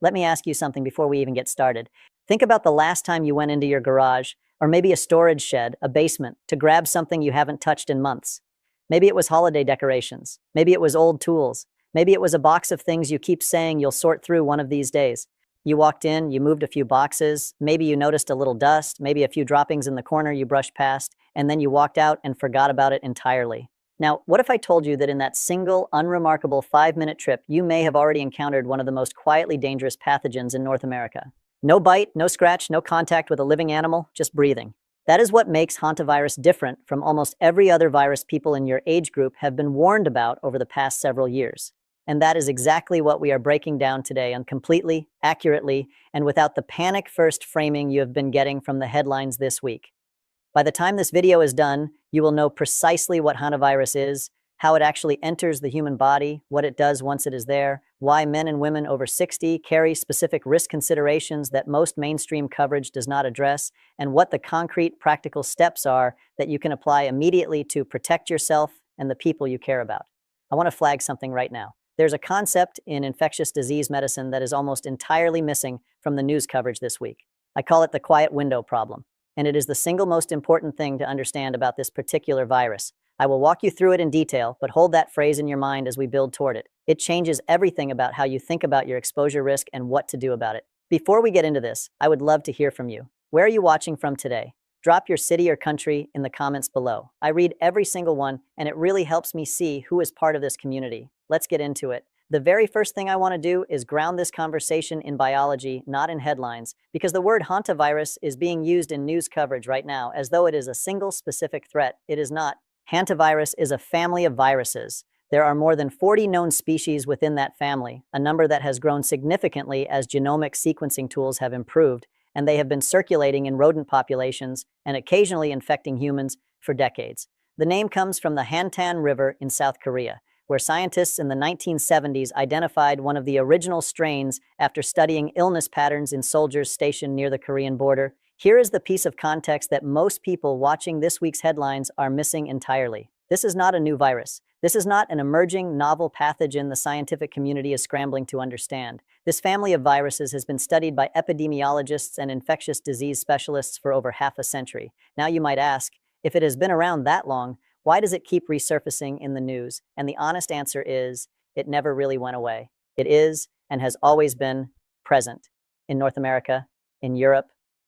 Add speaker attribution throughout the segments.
Speaker 1: Let me ask you something before we even get started. Think about the last time you went into your garage, or maybe a storage shed, a basement, to grab something you haven't touched in months. Maybe it was holiday decorations. Maybe it was old tools. Maybe it was a box of things you keep saying you'll sort through one of these days. You walked in, you moved a few boxes, maybe you noticed a little dust, maybe a few droppings in the corner you brushed past, and then you walked out and forgot about it entirely. Now, what if I told you that in that single, unremarkable 5-minute trip, you may have already encountered one of the most quietly dangerous pathogens in North America? No bite, no scratch, no contact with a living animal, just breathing. That is what makes hantavirus different from almost every other virus people in your age group have been warned about over the past several years. And that is exactly what we are breaking down today on completely, accurately, and without the panic-first framing you have been getting from the headlines this week. By the time this video is done, you will know precisely what hantavirus is, how it actually enters the human body, what it does once it is there, why men and women over 60 carry specific risk considerations that most mainstream coverage does not address, and what the concrete, practical steps are that you can apply immediately to protect yourself and the people you care about. I want to flag something right now. There's a concept in infectious disease medicine that is almost entirely missing from the news coverage this week. I call it the quiet window problem, and it is the single most important thing to understand about this particular virus. I will walk you through it in detail, but hold that phrase in your mind as we build toward it. It changes everything about how you think about your exposure risk and what to do about it. Before we get into this, I would love to hear from you. Where are you watching from today? Drop your city or country in the comments below. I read every single one, and it really helps me see who is part of this community. Let's get into it. The very first thing I want to do is ground this conversation in biology, not in headlines, because the word hantavirus is being used in news coverage right now as though it is a single specific threat. It is not. Hantavirus is a family of viruses. There are more than 40 known species within that family, a number that has grown significantly as genomic sequencing tools have improved, and they have been circulating in rodent populations and occasionally infecting humans for decades. The name comes from the Hantan River in South Korea, where scientists in the 1970s identified one of the original strains after studying illness patterns in soldiers stationed near the Korean border. Here is the piece of context that most people watching this week's headlines are missing entirely. This is not a new virus. This is not an emerging novel pathogen the scientific community is scrambling to understand. This family of viruses has been studied by epidemiologists and infectious disease specialists for over half a century. Now you might ask, if it has been around that long, why does it keep resurfacing in the news? And the honest answer is, it never really went away. It is and has always been present in North America, in Europe,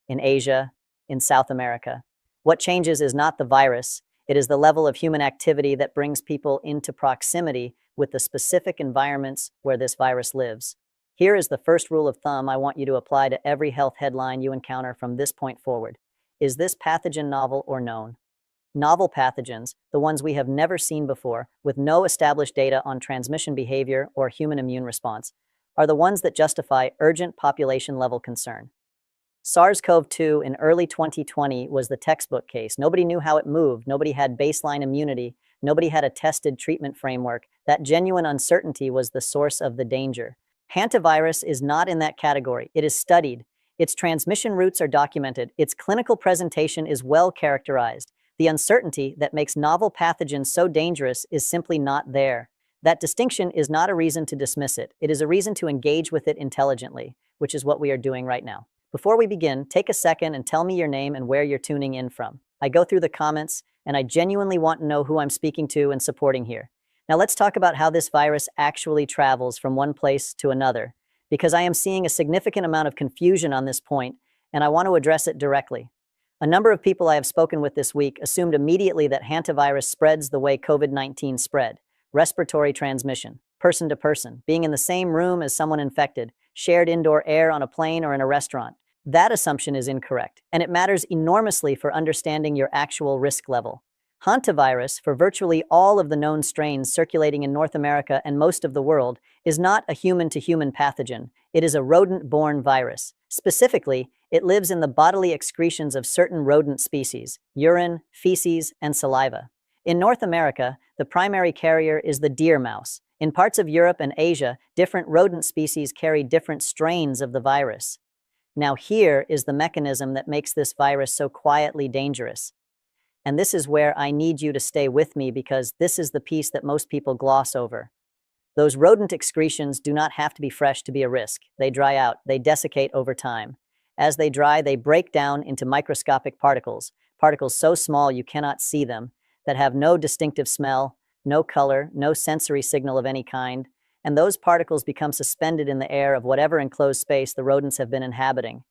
Speaker 1: in Asia, in South America. What changes is not the virus, it is the level of human activity that brings people into proximity with the specific environments where this virus lives. Here is the first rule of thumb I want you to apply to every health headline you encounter from this point forward. Is this pathogen novel or known? Novel pathogens, the ones we have never seen before, with no established data on transmission behavior or human immune response, are the ones that justify urgent population-level concern. SARS-CoV-2 in early 2020 was the textbook case. Nobody knew how it moved. Nobody had baseline immunity. Nobody had a tested treatment framework. That genuine uncertainty was the source of the danger. Hantavirus is not in that category. It is studied. Its transmission routes are documented. Its clinical presentation is well characterized. The uncertainty that makes novel pathogens so dangerous is simply not there. That distinction is not a reason to dismiss it. It is a reason to engage with it intelligently, which is what we are doing right now. Before we begin, take a second and tell me your name and where you're tuning in from. I go through the comments, and I genuinely want to know who I'm speaking to and supporting here. Now let's talk about how this virus actually travels from one place to another, because I am seeing a significant amount of confusion on this point, and I want to address it directly. A number of people I have spoken with this week assumed immediately that hantavirus spreads the way COVID-19 spread. Respiratory transmission, person to person, being in the same room as someone infected, shared indoor air on a plane or in a restaurant. That assumption is incorrect, and it matters enormously for understanding your actual risk level. Hantavirus, for virtually all of the known strains circulating in North America and most of the world, is not a human-to-human pathogen. It is a rodent-borne virus. Specifically, it lives in the bodily excretions of certain rodent species, urine, feces, and saliva. In North America, the primary carrier is the deer mouse. In parts of Europe and Asia, different rodent species carry different strains of the virus. Now here is the mechanism that makes this virus so quietly dangerous. And this is where I need you to stay with me because this is the piece that most people gloss over. Those rodent excretions do not have to be fresh to be a risk. They dry out, they desiccate over time. As they dry, they break down into microscopic particles, particles so small you cannot see them, that have no distinctive smell, no color, no sensory signal of any kind, and those particles become suspended in the air of whatever enclosed space the rodents have been inhabiting.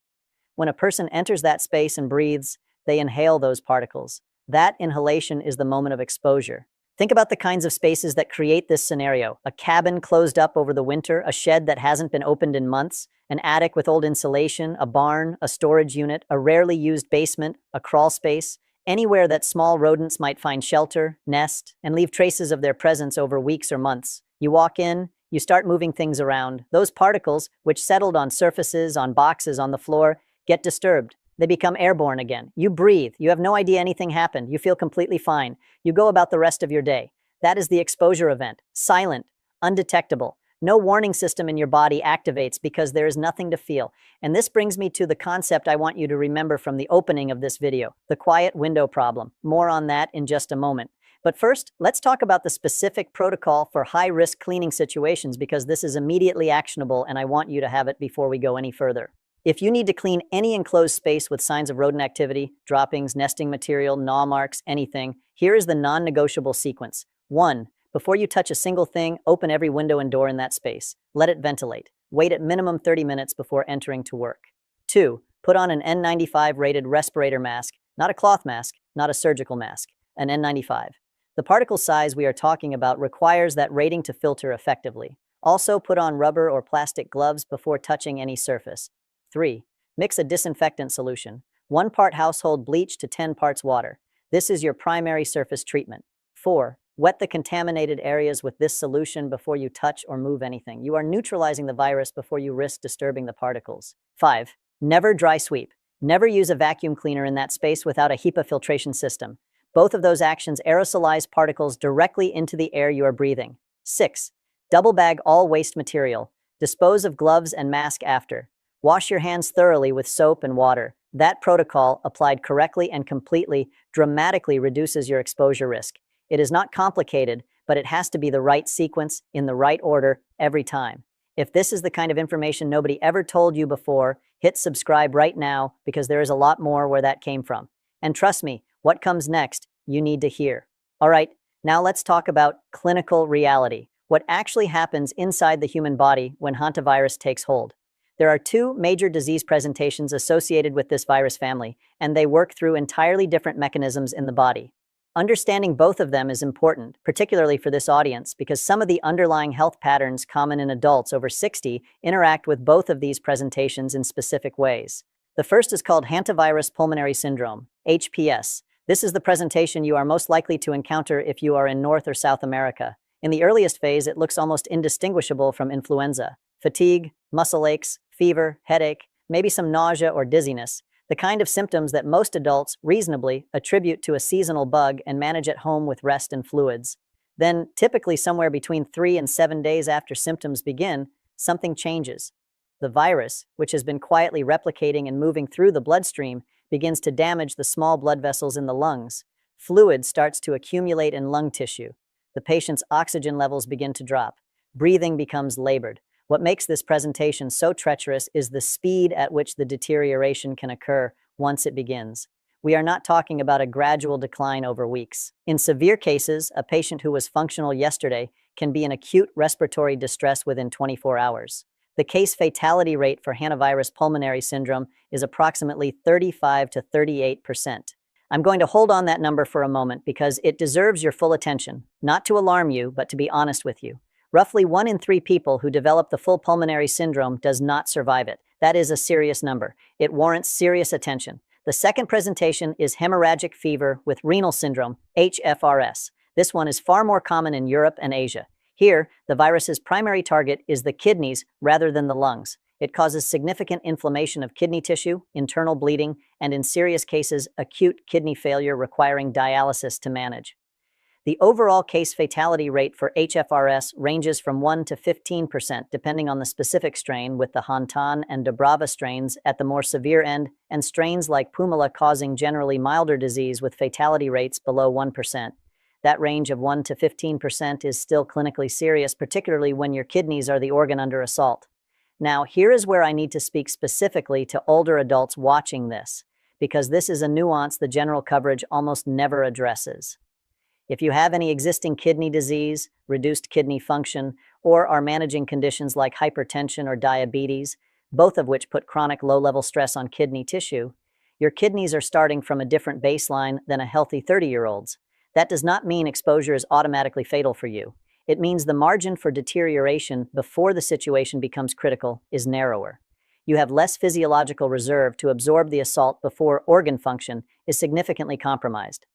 Speaker 1: When a person enters that space and breathes, they inhale those particles. That inhalation is the moment of exposure. Think about the kinds of spaces that create this scenario. A cabin closed up over the winter, a shed that hasn't been opened in months, an attic with old insulation, a barn, a storage unit, a rarely used basement, a crawl space, anywhere that small rodents might find shelter, nest, and leave traces of their presence over weeks or months. You walk in, you start moving things around. Those particles, which settled on surfaces, on boxes, on the floor, get disturbed. They become airborne again. You breathe. You have no idea anything happened. You feel completely fine. You go about the rest of your day. That is the exposure event. Silent, undetectable. No warning system in your body activates because there is nothing to feel. And this brings me to the concept I want you to remember from the opening of this video, the quiet window problem. More on that in just a moment. But first, let's talk about the specific protocol for high-risk cleaning situations because this is immediately actionable and I want you to have it before we go any further. If you need to clean any enclosed space with signs of rodent activity, droppings, nesting material, gnaw marks, anything, here is the non-negotiable sequence. 1. Before you touch a single thing, open every window and door in that space. Let it ventilate. Wait at minimum 30 minutes before entering to work. 2. Put on an N95 rated respirator mask, not a cloth mask, not a surgical mask, an N95. The particle size we are talking about requires that rating to filter effectively. Also, put on rubber or plastic gloves before touching any surface. 3. Mix a disinfectant solution. 1 part household bleach to 10 parts water. This is your primary surface treatment. 4. Wet the contaminated areas with this solution before you touch or move anything. You are neutralizing the virus before you risk disturbing the particles. 5. Never dry sweep. Never use a vacuum cleaner in that space without a HEPA filtration system. Both of those actions aerosolize particles directly into the air you are breathing. 6. Double bag all waste material. Dispose of gloves and mask after. Wash your hands thoroughly with soap and water. That protocol, applied correctly and completely, dramatically reduces your exposure risk. It is not complicated, but it has to be the right sequence, in the right order, every time. If this is the kind of information nobody ever told you before, hit subscribe right now because there is a lot more where that came from. And trust me, what comes next, you need to hear. All right, now let's talk about clinical reality. What actually happens inside the human body when hantavirus takes hold. There are 2 major disease presentations associated with this virus family, and they work through entirely different mechanisms in the body. Understanding both of them is important, particularly for this audience, because some of the underlying health patterns common in adults over 60 interact with both of these presentations in specific ways. The first is called Hantavirus Pulmonary Syndrome, HPS. This is the presentation you are most likely to encounter if you are in North or South America. In the earliest phase, it looks almost indistinguishable from influenza. Fatigue, muscle aches, fever, headache, maybe some nausea or dizziness, the kind of symptoms that most adults reasonably attribute to a seasonal bug and manage at home with rest and fluids. Then, typically somewhere between 3 and 7 days after symptoms begin, something changes. The virus, which has been quietly replicating and moving through the bloodstream, begins to damage the small blood vessels in the lungs. Fluid starts to accumulate in lung tissue. The patient's oxygen levels begin to drop. Breathing becomes labored. What makes this presentation so treacherous is the speed at which the deterioration can occur once it begins. We are not talking about a gradual decline over weeks. In severe cases, a patient who was functional yesterday can be in acute respiratory distress within 24 hours. The case fatality rate for Hantavirus pulmonary syndrome is approximately 35 to 38%. I'm going to hold on that number for a moment because it deserves your full attention, not to alarm you, but to be honest with you. Roughly 1 in 3 people who develop the full pulmonary syndrome does not survive it. That is a serious number. It warrants serious attention. The second presentation is hemorrhagic fever with renal syndrome, HFRS. This one is far more common in Europe and Asia. Here, the virus's primary target is the kidneys rather than the lungs. It causes significant inflammation of kidney tissue, internal bleeding, and in serious cases, acute kidney failure requiring dialysis to manage. The overall case fatality rate for HFRS ranges from 1 to 15%, depending on the specific strain, with the Hantan and Dubrava strains at the more severe end, and strains like Pumala causing generally milder disease with fatality rates below 1%. That range of 1 to 15% is still clinically serious, particularly when your kidneys are the organ under assault. Now, here is where I need to speak specifically to older adults watching this, because this is a nuance the general coverage almost never addresses. If you have any existing kidney disease, reduced kidney function, or are managing conditions like hypertension or diabetes, both of which put chronic low-level stress on kidney tissue, your kidneys are starting from a different baseline than a healthy 30-year-old's. That does not mean exposure is automatically fatal for you. It means the margin for deterioration before the situation becomes critical is narrower. You have less physiological reserve to absorb the assault before organ function is significantly compromised.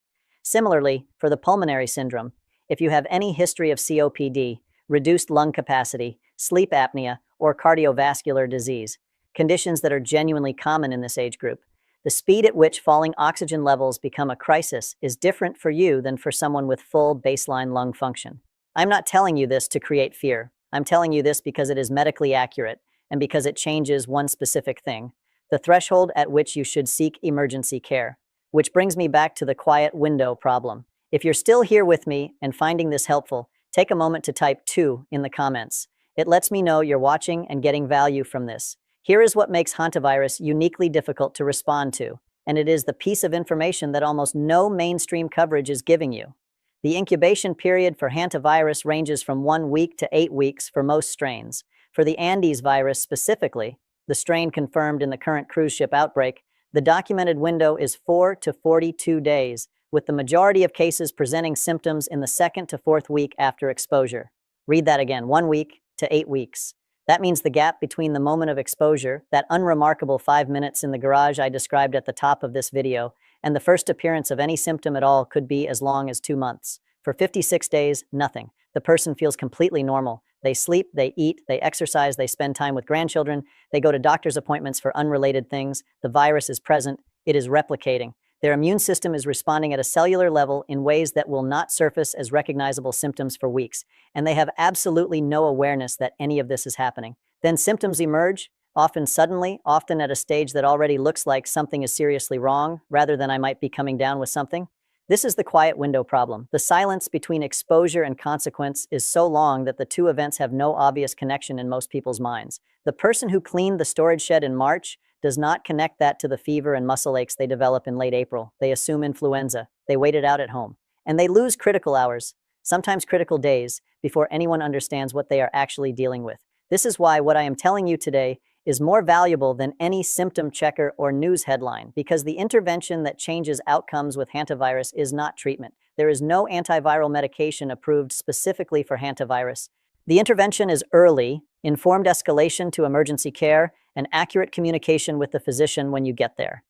Speaker 1: Similarly, for the pulmonary syndrome, if you have any history of COPD, reduced lung capacity, sleep apnea, or cardiovascular disease, conditions that are genuinely common in this age group, the speed at which falling oxygen levels become a crisis is different for you than for someone with full baseline lung function. I'm not telling you this to create fear. I'm telling you this because it is medically accurate and because it changes one specific thing, the threshold at which you should seek emergency care. Which brings me back to the quiet window problem. If you're still here with me and finding this helpful, take a moment to type 2 in the comments. It lets me know you're watching and getting value from this. Here is what makes hantavirus uniquely difficult to respond to, and it is the piece of information that almost no mainstream coverage is giving you. The incubation period for hantavirus ranges from 1 week to 8 weeks for most strains. For the Andes virus specifically, the strain confirmed in the current cruise ship outbreak, the documented window is 4 to 42 days, with the majority of cases presenting symptoms in the 2nd to 4th week after exposure. Read that again, 1 week to 8 weeks. That means the gap between the moment of exposure, that unremarkable 5 minutes in the garage I described at the top of this video, and the first appearance of any symptom at all could be as long as 2 months. For 56 days, nothing. The person feels completely normal. They sleep, they eat, they exercise, they spend time with grandchildren, they go to doctor's appointments for unrelated things. The virus is present, it is replicating. Their immune system is responding at a cellular level in ways that will not surface as recognizable symptoms for weeks, and they have absolutely no awareness that any of this is happening. Then symptoms emerge, often suddenly, often at a stage that already looks like something is seriously wrong, rather than I might be coming down with something. This is the quiet window problem. The silence between exposure and consequence is so long that the two events have no obvious connection in most people's minds. The person who cleaned the storage shed in March does not connect that to the fever and muscle aches they develop in late April. They assume influenza. They wait it out at home. And they lose critical hours, sometimes critical days, before anyone understands what they are actually dealing with. This is why what I am telling you today is more valuable than any symptom checker or news headline, because the intervention that changes outcomes with hantavirus is not treatment. There is no antiviral medication approved specifically for hantavirus. The intervention is early, informed escalation to emergency care, and accurate communication with the physician when you get there.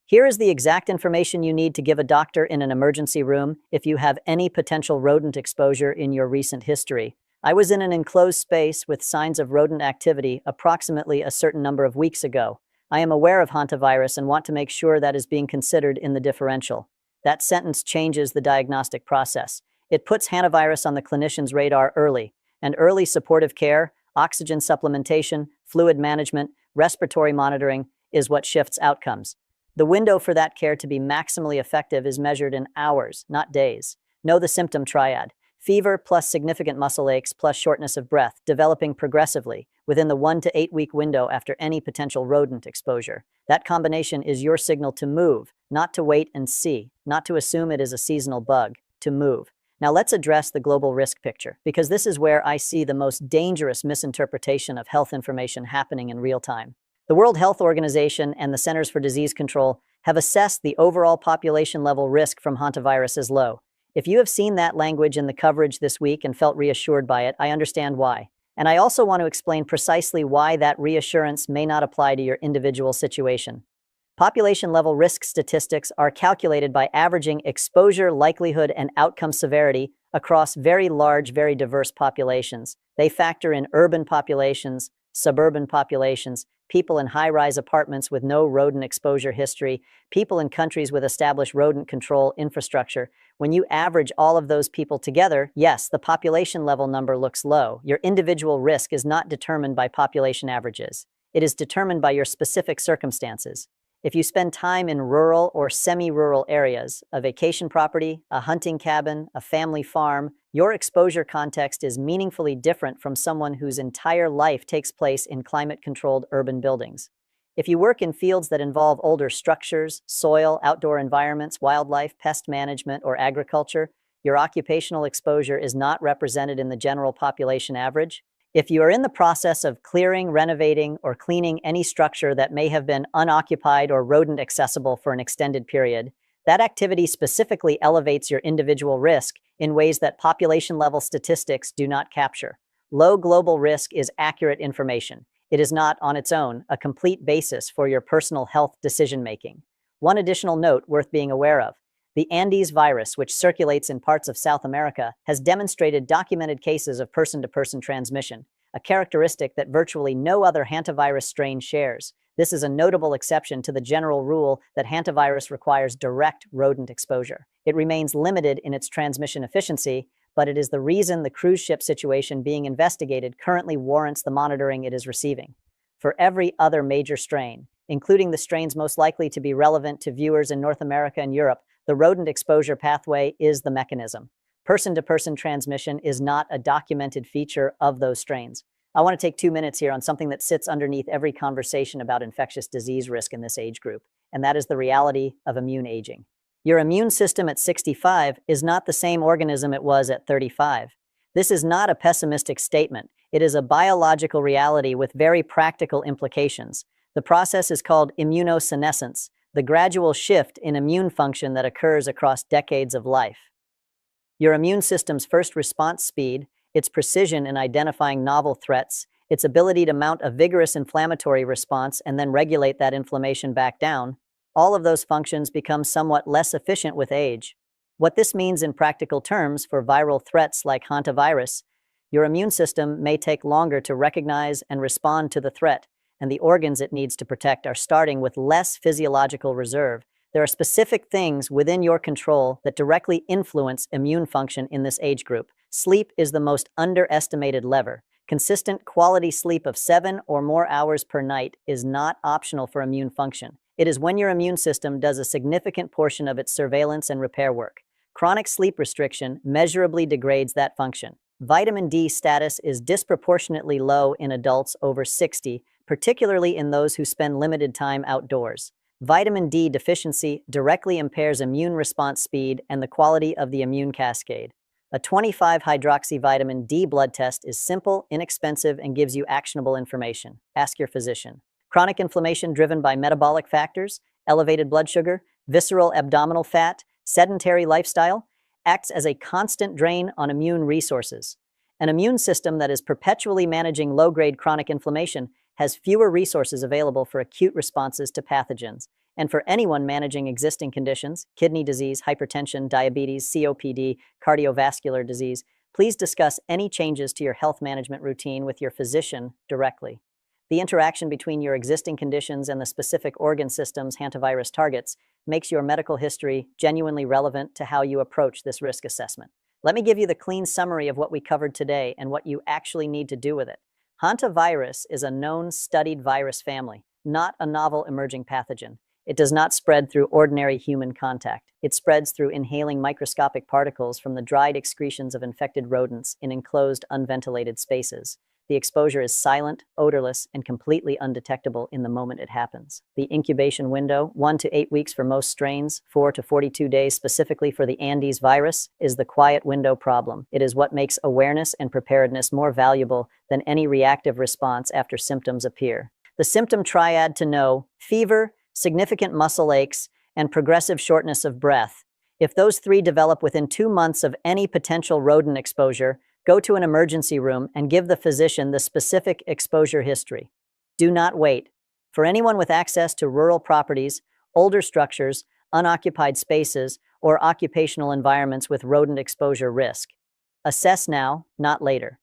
Speaker 1: Here is the exact information you need to give a doctor in an emergency room if you have any potential rodent exposure in your recent history. I was in an enclosed space with signs of rodent activity approximately a certain number of weeks ago. I am aware of hantavirus and want to make sure that is being considered in the differential. That sentence changes the diagnostic process. It puts hantavirus on the clinician's radar early, and early supportive care, oxygen supplementation, fluid management, respiratory monitoring is what shifts outcomes. The window for that care to be maximally effective is measured in hours, not days. Know the symptom triad. Fever plus significant muscle aches plus shortness of breath, developing progressively within the 1 to 8 week window after any potential rodent exposure. That combination is your signal to move, not to wait and see, not to assume it is a seasonal bug, to move. Now let's address the global risk picture, because this is where I see the most dangerous misinterpretation of health information happening in real time. The World Health Organization and the Centers for Disease Control have assessed the overall population level risk from hantavirus as low. If you have seen that language in the coverage this week and felt reassured by it, I understand why. And I also want to explain precisely why that reassurance may not apply to your individual situation. Population-level risk statistics are calculated by averaging exposure, likelihood, and outcome severity across very large, very diverse populations. They factor in urban populations, suburban populations, people in high-rise apartments with no rodent exposure history, people in countries with established rodent control infrastructure. When you average all of those people together, yes, the population level number looks low. Your individual risk is not determined by population averages. It is determined by your specific circumstances. If you spend time in rural or semi-rural areas, a vacation property, a hunting cabin, a family farm, your exposure context is meaningfully different from someone whose entire life takes place in climate-controlled urban buildings. If you work in fields that involve older structures, soil, outdoor environments, wildlife, pest management, or agriculture, your occupational exposure is not represented in the general population average. If you are in the process of clearing, renovating, or cleaning any structure that may have been unoccupied or rodent accessible for an extended period, that activity specifically elevates your individual risk in ways that population-level statistics do not capture. Low global risk is accurate information. It is not, on its own, a complete basis for your personal health decision-making. One additional note worth being aware of: the Andes virus, which circulates in parts of South America, has demonstrated documented cases of person-to-person transmission, a characteristic that virtually no other hantavirus strain shares. This is a notable exception to the general rule that hantavirus requires direct rodent exposure. It remains limited in its transmission efficiency, but it is the reason the cruise ship situation being investigated currently warrants the monitoring it is receiving. For every other major strain, including the strains most likely to be relevant to viewers in North America and Europe, the rodent exposure pathway is the mechanism. Person-to-person transmission is not a documented feature of those strains. I want to take 2 minutes here on something that sits underneath every conversation about infectious disease risk in this age group, and that is the reality of immune aging. Your immune system at 65 is not the same organism it was at 35. This is not a pessimistic statement. It is a biological reality with very practical implications. The process is called immunosenescence, the gradual shift in immune function that occurs across decades of life. Your immune system's first response speed, its precision in identifying novel threats, its ability to mount a vigorous inflammatory response and then regulate that inflammation back down, all of those functions become somewhat less efficient with age. What this means in practical terms for viral threats like hantavirus: your immune system may take longer to recognize and respond to the threat, and the organs it needs to protect are starting with less physiological reserve. There are specific things within your control that directly influence immune function in this age group. Sleep is the most underestimated lever. Consistent quality sleep of 7 or more hours per night is not optional for immune function. It is when your immune system does a significant portion of its surveillance and repair work. Chronic sleep restriction measurably degrades that function. Vitamin D status is disproportionately low in adults over 60, particularly in those who spend limited time outdoors. Vitamin D deficiency directly impairs immune response speed and the quality of the immune cascade. A 25-hydroxyvitamin D blood test is simple, inexpensive, and gives you actionable information. Ask your physician. Chronic inflammation driven by metabolic factors, elevated blood sugar, visceral abdominal fat, sedentary lifestyle, acts as a constant drain on immune resources. An immune system that is perpetually managing low-grade chronic inflammation has fewer resources available for acute responses to pathogens. And for anyone managing existing conditions, kidney disease, hypertension, diabetes, COPD, cardiovascular disease, please discuss any changes to your health management routine with your physician directly. The interaction between your existing conditions and the specific organ systems hantavirus targets makes your medical history genuinely relevant to how you approach this risk assessment. Let me give you the clean summary of what we covered today and what you actually need to do with it. Hantavirus is a known, studied virus family, not a novel emerging pathogen. It does not spread through ordinary human contact. It spreads through inhaling microscopic particles from the dried excretions of infected rodents in enclosed, unventilated spaces. The exposure is silent, odorless, and completely undetectable in the moment it happens. The incubation window, 1 to 8 weeks for most strains, 4 to 42 days specifically for the Andes virus, is the quiet window problem. It is what makes awareness and preparedness more valuable than any reactive response after symptoms appear. The symptom triad to know: fever, significant muscle aches, and progressive shortness of breath. If those 3 develop within 2 months of any potential rodent exposure, go to an emergency room and give the physician the specific exposure history. Do not wait. For anyone with access to rural properties, older structures, unoccupied spaces, or occupational environments with rodent exposure risk, assess now, not later.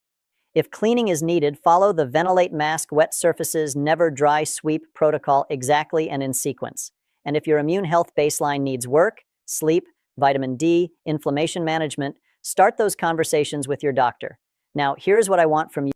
Speaker 1: If cleaning is needed, follow the ventilate, mask, wet surfaces, never dry sweep protocol exactly and in sequence. And if your immune health baseline needs work, sleep, vitamin D, inflammation management, start those conversations with your doctor. Now, here's what I want from you.